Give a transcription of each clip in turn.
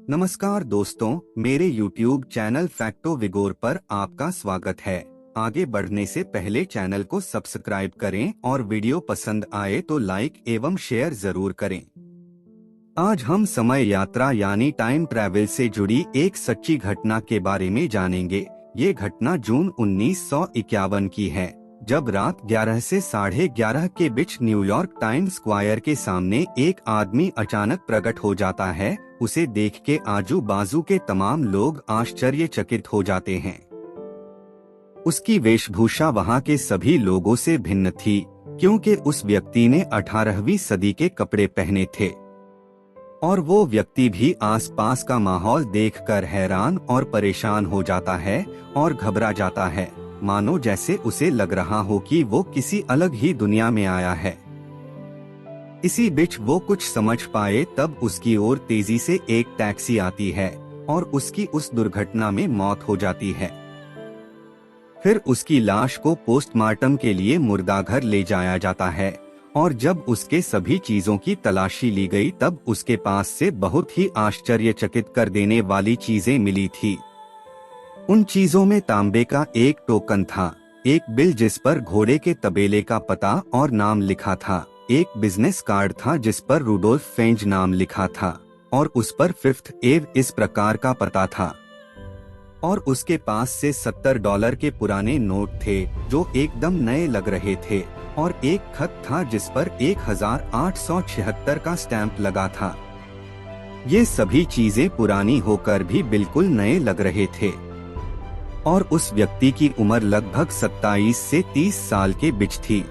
नमस्कार दोस्तों, मेरे YouTube चैनल फैक्टो विगोर पर आपका स्वागत है। आगे बढ़ने से पहले चैनल को सब्सक्राइब करें और वीडियो पसंद आए तो लाइक एवं शेयर जरूर करें। आज हम समय यात्रा यानी टाइम ट्रैवल से जुड़ी एक सच्ची घटना के बारे में जानेंगे। ये घटना जून 1951 की है, जब रात 11 से 11:30 के बीच न्यूयॉर्क टाइम स्क्वायर के सामने एक आदमी अचानक प्रकट हो जाता है। उसे देख के आजू बाजू के तमाम लोग आश्चर्यचकित हो जाते हैं। उसकी वेशभूषा वहाँ के सभी लोगों से भिन्न थी, क्योंकि उस व्यक्ति ने 18वीं सदी के कपड़े पहने थे। और वो व्यक्ति भी आसपास का माहौल देखकर हैरान और परेशान हो जाता है और घबरा जाता है, मानो जैसे उसे लग रहा हो कि वो किसी अलग ही दुनिया में आया है। इसी बीच वो कुछ समझ पाए तब उसकी ओर तेजी से एक टैक्सी आती है और उसकी उस दुर्घटना में मौत हो जाती है। फिर उसकी लाश को पोस्टमार्टम के लिए मुर्दाघर ले जाया जाता है और जब उसके सभी चीजों की तलाशी ली गई तब उसके पास से बहुत ही आश्चर्यचकित कर देने वाली चीजें मिली थी। उन चीजों में तांबे का एक टोकन था, एक बिल जिस पर घोड़े के तबेले का पता और नाम लिखा था, एक बिजनेस कार्ड था जिस पर रूडोल्फ फेंज नाम लिखा था और उस पर फिफ्थ एव इस प्रकार का पता था। और उसके पास से $70 के पुराने नोट थे जो एकदम नए लग रहे थे और एक खत था जिस पर 1876 का स्टैंप लगा था। ये सभी चीजें पुरानी होकर भी बिल्कुल नए लग रहे थे और उस व्यक्ति की उम्र लगभग 27 से 30 साल के बीच थी।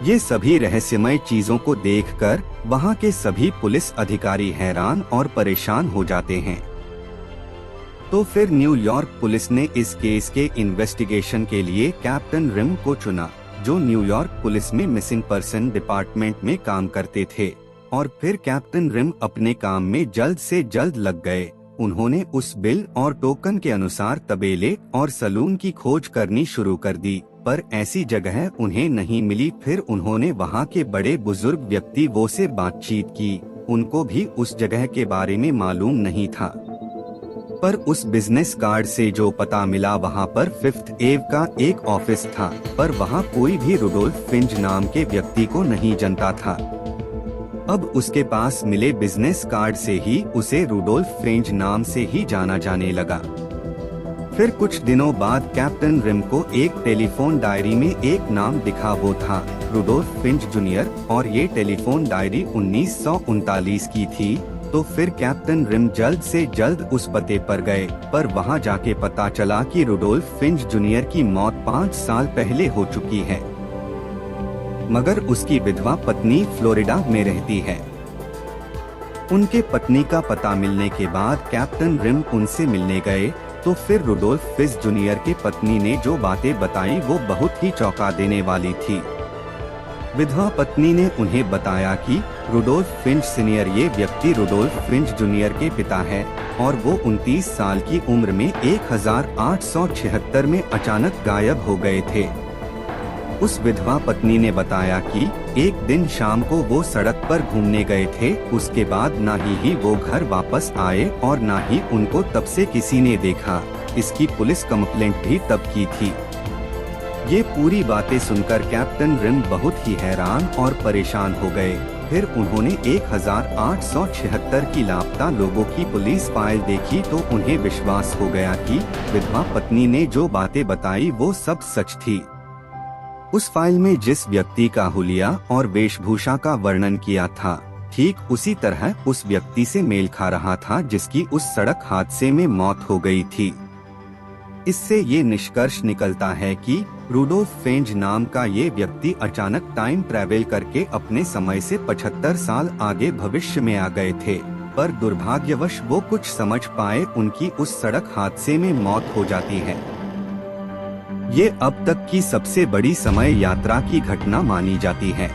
ये सभी रहस्यमय चीजों को देखकर वहाँ के सभी पुलिस अधिकारी हैरान और परेशान हो जाते हैं। तो फिर न्यूयॉर्क पुलिस ने इस केस के इन्वेस्टिगेशन के लिए कैप्टन रिम को चुना, जो न्यूयॉर्क पुलिस में मिसिंग पर्सन डिपार्टमेंट में काम करते थे। और फिर कैप्टन रिम अपने काम में जल्द से जल्द लग गए। उन्होंने उस बिल और टोकन के अनुसार तबेले और सलून की खोज करनी शुरू कर दी, पर ऐसी जगह उन्हें नहीं मिली। फिर उन्होंने वहाँ के बड़े बुजुर्ग व्यक्ति वो से बातचीत की, उनको भी उस जगह के बारे में मालूम नहीं था। पर उस बिजनेस कार्ड से जो पता मिला वहाँ पर फिफ्थ एव का एक ऑफिस था, पर वहाँ कोई भी रूडोल्फ फिंच नाम के व्यक्ति को नहीं जानता था। अब उसके पास मिले बिजनेस कार्ड से ही उसे रूडोल्फ फ्रेंच नाम से ही जाना जाने लगा। फिर कुछ दिनों बाद कैप्टन रिम को एक टेलीफोन डायरी में एक नाम दिखा, वो था रूडोल्फ फिंच जूनियर, और ये टेलीफोन डायरी 1939 की थी। तो फिर कैप्टन रिम जल्द से जल्द उस पते पर गए, पर वहाँ जाके पता चला कि रूडोल्फ फिंच जूनियर की मौत 5 साल पहले हो चुकी है, मगर उसकी विधवा पत्नी फ्लोरिडा में रहती है। उनके पत्नी का पता मिलने के बाद कैप्टन रिम उनसे मिलने गए, तो फिर रूडोल्फ फिंच जूनियर के पत्नी ने जो बातें बताई वो बहुत ही चौंका देने वाली थी। विधवा पत्नी ने उन्हें बताया कि रूडोल्फ फिंच सीनियर ये व्यक्ति रूडोल्फ फिंच जूनियर के पिता है और वो 29 साल की उम्र में 1876 में अचानक गायब हो गए थे। उस विधवा पत्नी ने बताया कि एक दिन शाम को वो सड़क पर घूमने गए थे, उसके बाद ना ही वो घर वापस आए और ना ही उनको तब से किसी ने देखा। इसकी पुलिस कंप्लेंट भी तब की थी। ये पूरी बातें सुनकर कैप्टन रिम बहुत ही हैरान और परेशान हो गए। फिर उन्होंने 1876 की लापता लोगों की पुलिस फाइल देखी तो उन्हें विश्वास हो गया कि विधवा पत्नी ने जो बातें बताई वो सब सच थी। उस फाइल में जिस व्यक्ति का हुलिया और वेशभूषा का वर्णन किया था, ठीक उसी तरह उस व्यक्ति से मेल खा रहा था जिसकी उस सड़क हादसे में मौत हो गई थी। इससे ये निष्कर्ष निकलता है कि रूडोल्फ फेंज नाम का ये व्यक्ति अचानक टाइम ट्रैवल करके अपने समय से 75 साल आगे भविष्य में आ गए थे, पर दुर्भाग्यवश वो कुछ समझ पाए उनकी उस सड़क हादसे में मौत हो जाती है। ये अब तक की सबसे बड़ी समय यात्रा की घटना मानी जाती है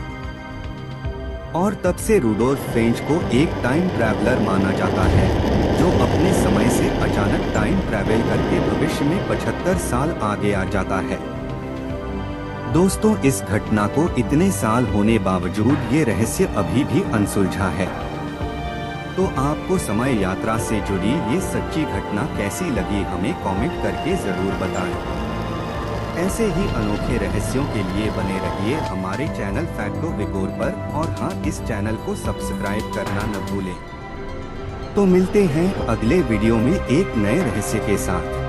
और तब से रूडोल्फ फेंच को एक टाइम ट्रैवलर माना जाता है, जो अपने समय से अचानक टाइम ट्रैवल करके भविष्य में 75 साल आगे आ जाता है। दोस्तों, इस घटना को इतने साल होने बावजूद ये रहस्य अभी भी अनसुलझा है। तो आपको समय यात्रा से जुड़ी ये सच्ची घटना कैसी लगी हमें कमेंट करके जरूर बताएं। ऐसे ही अनोखे रहस्यों के लिए बने रहिए हमारे चैनल फैक्टो विगोर पर, और हाँ, इस चैनल को सब्सक्राइब करना न भूलें। तो मिलते हैं अगले वीडियो में एक नए रहस्य के साथ।